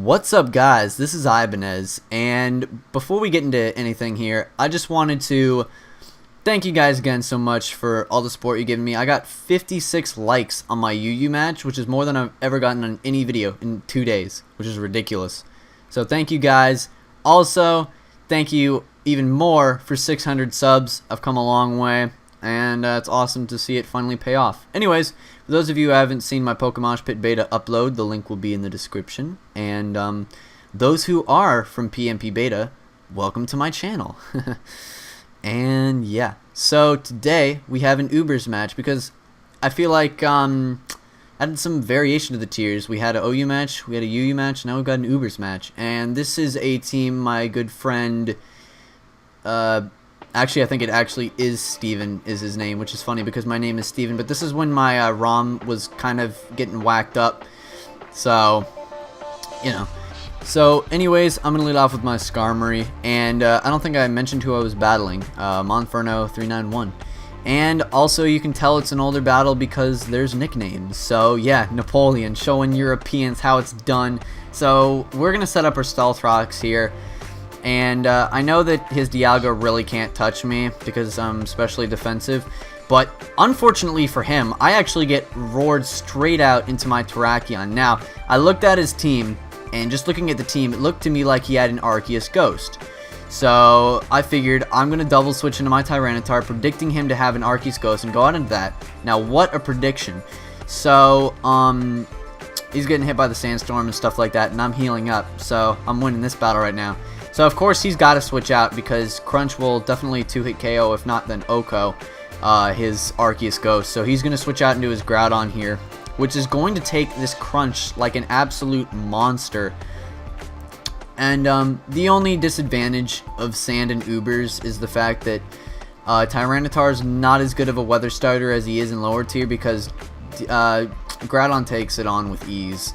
What's up, guys? This is Ibanez, and before we get into anything here, I just wanted to thank you guys again so much for all the support you've given me. I got 56 likes on my UU match, which is more than I've ever gotten on any video in 2 days, which is ridiculous. So thank you guys. Also, thank you even more for 600 subs. I've come a long way, and it's awesome to see it finally pay off. Anyways, for those of you who haven't seen my Pokémon Pit beta upload, the link will be in the description. And those who are from PMP beta, welcome to my channel. And yeah, so today we have an Ubers match because I feel like added some variation to the tiers. We had an OU match, we had a UU match, now we've got an Ubers match. And this is a team my good friend, actually I think it actually is Steven is his name, which is funny because my name is Steven, but this is when my ROM was kind of getting whacked up. So, you know. So anyways, I'm going to lead off with my Skarmory, and I don't think I mentioned who I was battling, Monferno391. And also you can tell it's an older battle because there's nicknames. So yeah, Napoleon, showing Europeans how it's done. So we're going to set up our Stealth Rocks here. And I know that his Dialga really can't touch me because I'm especially defensive. But unfortunately for him, I actually get roared straight out into my Terrakion. Now, I looked at his team, and just looking at the team, it looked to me like he had an Arceus Ghost. So I figured I'm going to double switch into my Tyranitar, predicting him to have an Arceus Ghost and go out into that. Now, what a prediction. So, he's getting hit by the Sandstorm and stuff like that, and I'm healing up. So I'm winning this battle right now. So of course he's got to switch out because Crunch will definitely 2-hit KO, if not then Oko, his Arceus Ghost. So he's going to switch out into his Groudon here, which is going to take this Crunch like an absolute monster. And the only disadvantage of Sand and Ubers is the fact that Tyranitar is not as good of a weather starter as he is in lower tier because Groudon takes it on with ease.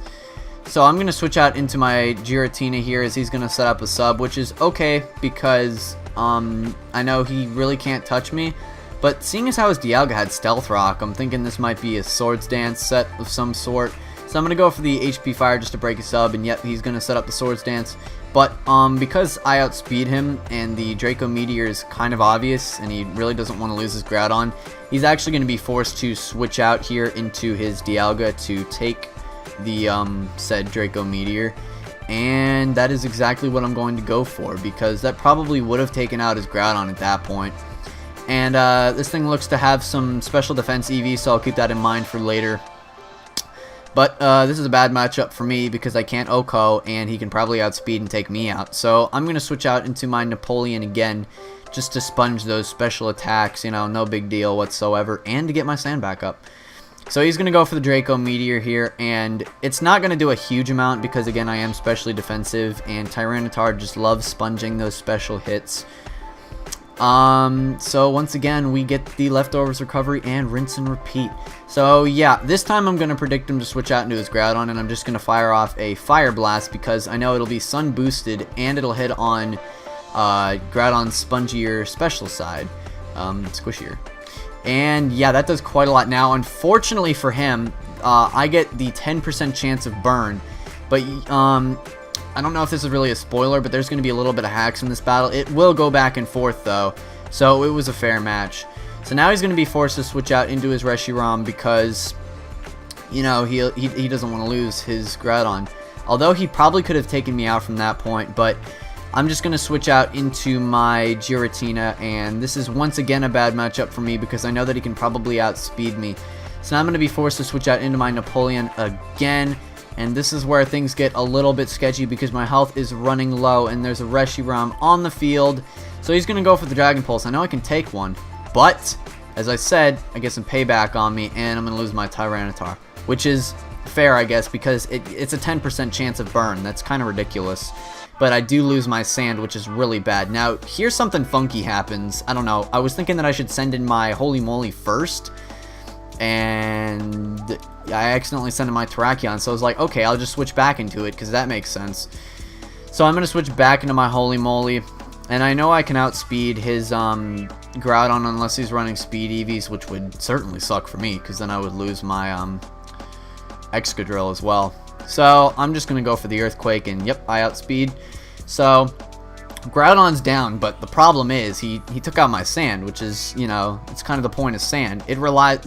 So I'm going to switch out into my Giratina here as he's going to set up a sub, which is okay because I know he really can't touch me. But seeing as how his Dialga had Stealth Rock, I'm thinking this might be a Swords Dance set of some sort. So I'm going to go for the HP Fire just to break a sub, and yep, he's going to set up the Swords Dance. But because I outspeed him and the Draco Meteor is kind of obvious and he really doesn't want to lose his Groudon, he's actually going to be forced to switch out here into his Dialga to take the said Draco Meteor, and that is exactly what I'm going to go for because that probably would have taken out his Groudon at that point. And this thing looks to have some special defense EV, so I'll keep that in mind for later. But this is a bad matchup for me because I can't Oko and he can probably outspeed and take me out. So I'm going to switch out into my Napoleon again just to sponge those special attacks, you know, no big deal whatsoever, and to get my sand back up. So he's going to go for the Draco Meteor here, and it's not going to do a huge amount because, again, I am specially defensive, and Tyranitar just loves sponging those special hits. So once again, we get the Leftovers recovery and rinse and repeat. So yeah, this time I'm going to predict him to switch out into his Groudon, and I'm just going to fire off a Fire Blast because I know it'll be Sun boosted, and it'll hit on Groudon's spongier special side, squishier. And yeah, that does quite a lot. Now, unfortunately for him, I get the 10% chance of burn. But I don't know if this is really a spoiler, but there's going to be a little bit of hacks in this battle. It will go back and forth, though. So it was a fair match. So now he's going to be forced to switch out into his Reshiram because, you know, he doesn't want to lose his Groudon. Although he probably could have taken me out from that point, but I'm just going to switch out into my Giratina, and this is once again a bad matchup for me because I know that he can probably outspeed me. So now I'm going to be forced to switch out into my Napoleon again, and this is where things get a little bit sketchy because my health is running low and there's a Reshiram on the field. So he's going to go for the Dragon Pulse. I know I can take one, but as I said, I get some payback on me, and I'm going to lose my Tyranitar, which is fair, I guess, because it's a 10% chance of burn. That's kind of ridiculous. But I do lose my sand, which is really bad. Now, here's something funky happens. I don't know. I was thinking that I should send in my Holy Moly first, and I accidentally sent in my Terrakion. So I was like, okay, I'll just switch back into it because that makes sense. So I'm going to switch back into my Holy Moly, and I know I can outspeed his Groudon unless he's running speed EVs, which would certainly suck for me because then I would lose my Excadrill as well. So I'm just going to go for the Earthquake, and yep, I outspeed. So Groudon's down, but the problem is he took out my Sand, which is, you know, it's kind of the point of Sand.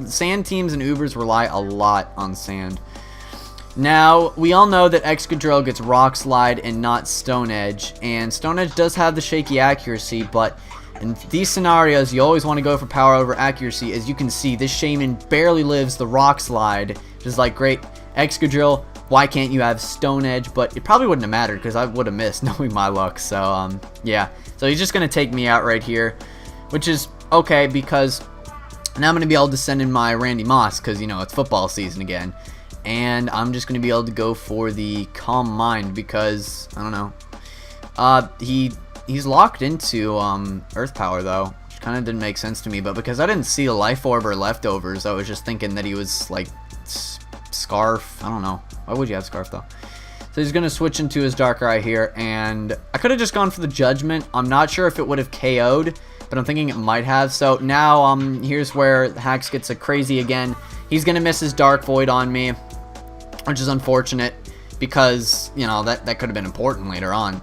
Sand teams and Ubers rely a lot on Sand. Now, we all know that Excadrill gets Rock Slide and not Stone Edge, and Stone Edge does have the shaky accuracy, but in these scenarios, you always want to go for power over accuracy. As you can see, this Shaman barely lives the Rock Slide, which is like, great, Excadrill, why can't you have Stone Edge? But it probably wouldn't have mattered, because I would have missed, knowing my luck, so, yeah. So he's just going to take me out right here, which is okay, because now I'm going to be able to send in my Randy Moss, because, you know, it's football season again. And I'm just going to be able to go for the Calm Mind because, I don't know, he's locked into Earth Power though, which kind of didn't make sense to me, but because I didn't see a Life Orb or Leftovers, I was just thinking that he was like Scarf. I don't know. Why would you have Scarf though? So he's going to switch into his Darkrai here, and I could have just gone for the Judgment. I'm not sure if it would have KO'd, but I'm thinking it might have. So now here's where Hax gets a crazy again. He's going to miss his Dark Void on me, which is unfortunate because, you know, that could have been important later on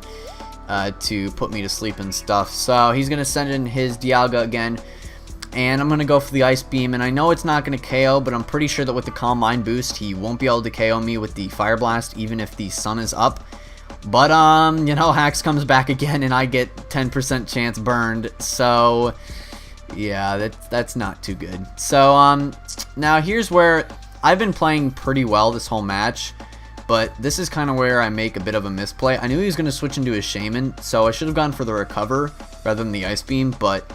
to put me to sleep and stuff. So he's going to send in his Dialga again, and I'm going to go for the Ice Beam. And I know it's not going to KO, but I'm pretty sure that with the Calm Mind boost, he won't be able to KO me with the Fire Blast, even if the sun is up. But, you know, Hax comes back again, and I get 10% chance burned. So, yeah, that's not too good. So, now here's where I've been playing pretty well this whole match, but this is kind of where I make a bit of a misplay. I knew he was going to switch into his Shaman, so I should have gone for the Recover rather than the Ice Beam, but,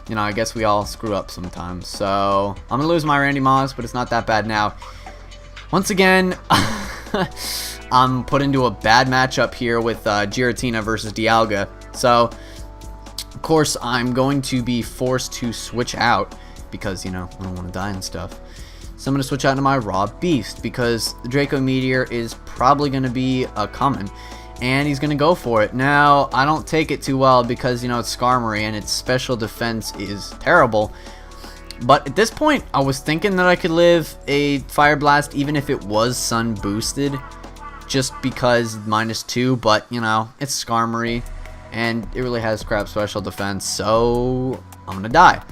you know, I guess we all screw up sometimes. So, I'm going to lose my Randy Moss, but it's not that bad now. Once again, I'm put into a bad matchup here with Giratina versus Dialga. So, of course, I'm going to be forced to switch out because, you know, I don't want to die and stuff. So I'm going to switch out to my Raw Beast because the Draco Meteor is probably going to be a coming, and he's going to go for it. Now, I don't take it too well because, you know, it's Skarmory and its special defense is terrible. But at this point, I was thinking that I could live a Fire Blast even if it was Sun boosted, just because -2, but, you know, it's Skarmory, and it really has crap special defense, so I'm going to die.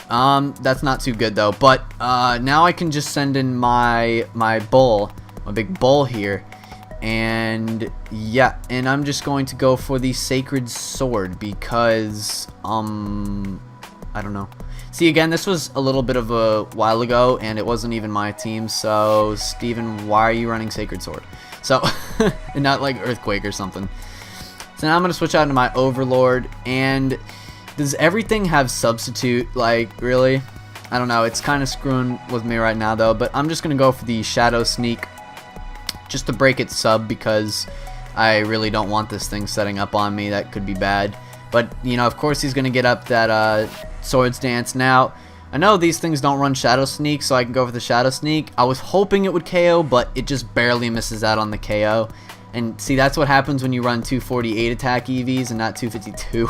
That's not too good though, but now I can just send in my bull, my big bull here, and yeah, and I'm just going to go for the Sacred Sword because I don't know. See, again, this was a little bit of a while ago, and it wasn't even my team, so Steven, why are you running Sacred Sword? So, and not like Earthquake or something. So now I'm going to switch out into my Overlord, and does everything have Substitute? Like, really? I don't know. It's kind of screwing with me right now, though. But I'm just going to go for the Shadow Sneak just to break its sub because I really don't want this thing setting up on me. That could be bad. But, you know, of course he's going to get up that Swords Dance. Now, I know these things don't run Shadow Sneak, so I can go for the Shadow Sneak. I was hoping it would KO, but it just barely misses out on the KO. And see, that's what happens when you run 248 attack EVs and not 252.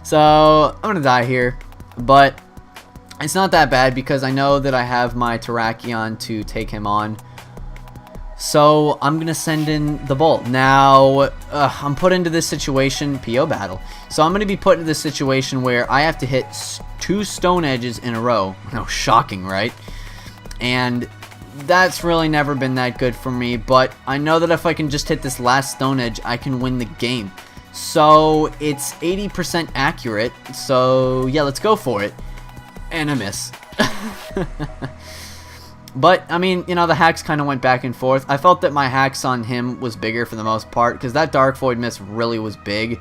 So I'm gonna die here, but it's not that bad because I know that I have my Terrakion to take him on. So I'm gonna send in the Bolt. Now I'm put into this situation, PO battle. So I'm gonna be put into this situation where I have to hit 2 Stone Edges in a row. No, shocking, right? And that's really never been that good for me. But I know that if I can just hit this last Stone Edge, I can win the game. So it's 80% accurate, so yeah, let's go for it. And I miss. But, I mean, you know, the hacks kind of went back and forth. I felt that my hacks on him was bigger for the most part, because that Dark Void miss really was big.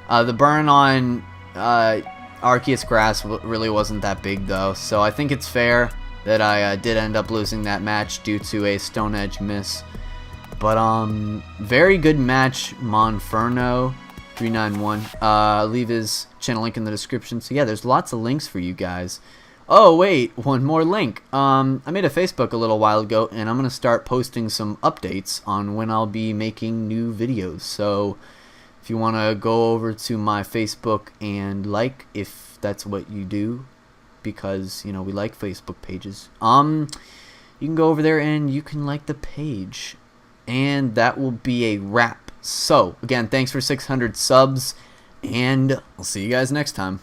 The burn on Arceus Grass really wasn't that big, though, so I think it's fair that I did end up losing that match due to a Stone Edge miss. But, very good match, Monferno391. I'll leave his channel link in the description. So, yeah, there's lots of links for you guys. Oh, wait, one more link. I made a Facebook a little while ago, and I'm going to start posting some updates on when I'll be making new videos. So, if you want to go over to my Facebook and like, if that's what you do, because, you know, we like Facebook pages. you can go over there and you can like the page. And that will be a wrap. So, again, thanks for 600 subs, and I'll see you guys next time.